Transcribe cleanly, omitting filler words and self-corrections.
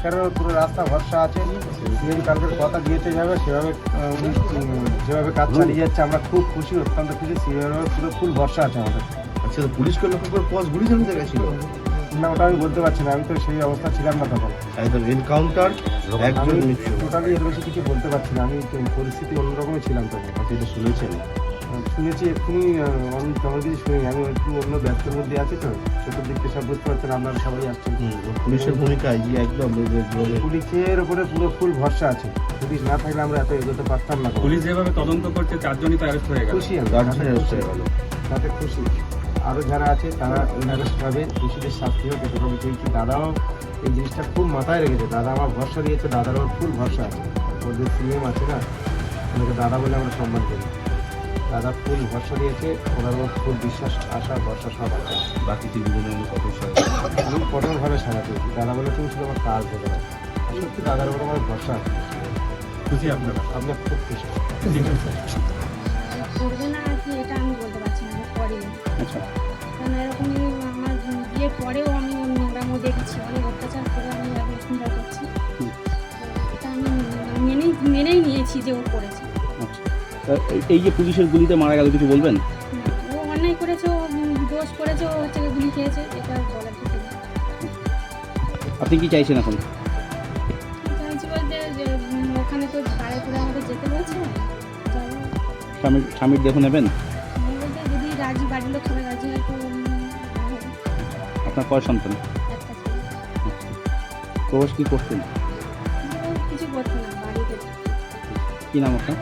সরকারেরও পুরো রাস্তা ভরসা আছে। সিএম কালকের কথা দিয়েছে সেভাবে উনি যেভাবে কাজ চালিয়ে যাচ্ছে আমরা খুব খুশি, অত্যন্ত খুশি। সিএমের পুরো ফুল ভরসা আছে আমাদের। আচ্ছা, পুলিশকে লক্ষ্য করে পথ গুলি চালাতে গেছিল না, ওটা আমি বলতে পারছি না, আমি তো সেই অবস্থা ছিলাম না তখন। একদম এনকাউন্টার, একজন মৃত্যু। টোটালি এর বেশি কিছু বলতে পারছি না, আমি তো পরিস্থিতি অন্যরকমই ছিলাম তখন। যেটা শুনেছেন শুনেছি এক্ষুনি, তেমন কিছু শুনিনি, আমি একটু অন্য ব্যস্তের মধ্যে আছি তো, চতুর্দিকটা সব বুঝতে পারছেন, আপনারা সবাই আসছেন। পুলিশের ভূমিকা এই যে একদম পুলিশের উপরে পুরো ফুল ভরসা আছে, পুলিশ না থাকলে আমরা এত এগোতে পারতাম না। পুলিশ যেভাবে তদন্ত করছে 4 জনই তো অ্যারেস্ট হয়ে গেল। খুশি আমি, তাতে খুশি। আরও যারা আছে তারা অ্যারেস্ট হবে, দোষীদের শাস্তি হোক, এটা আমি চেয়েছি। দাদাও এই জিনিসটা খুব মাথায় রেখেছে, দাদা আমার ভরসা দিয়েছে, দাদার ওর ফুল ভরসা আছে। ওদের সিএম আছে না, ওনাকে দাদা বলে আমরা সম্মান করি। দাদা ফুল ভরসা দিয়েছে, ওনার ওর ফুল বিশ্বাস, আশা, ভরসা সব আছে। বাকি 3 জনের কত আমি কঠোরভাবে সাজা পেয়েছি, দাদা বলে তুমি শুধু আমার কাজ দেবে না। সত্যি দাদার উপর আমার ভরসা আছে। খুশি আপনারা? আপনার খুব খুশি। করবে না আর কি, এটা আমি বলতে পারছি না, করেনি। আচ্ছা, কারণ এরকমই আমার বিয়ের পরেও আমি ওর নোংরামও দেখেছি, অনেক অত্যাচার করে আমি এখন চিন্তা করছি। এটা আমি মেনেই নিয়েছি যে ও করেছে। আচ্ছা। এই যে পুলিশের গুলিতে মারা গেল, কিছু বলবেন? ও অন্যায় করেছে, ও দোষ করেছে, ও হচ্ছে গুলি খেয়েছে, এটা বলার কিছু নেই। আপনি কি চাইছেন এখন? চাইছি বলতে যে ওখানে তো ভাড়ায় করে আমাকে যেতে বলছে, যাবো। স্বামীর দেহ নেবেন? আমি বলতে যদি রাজি, বাড়ির লোক সবাই রাজি হয় তো হবে। আপনার কয় সন্তান? একটা ছেলে। প্রবাস কি করতেন? কিছু করতো না, বাড়িতে। কি নাম আপনার?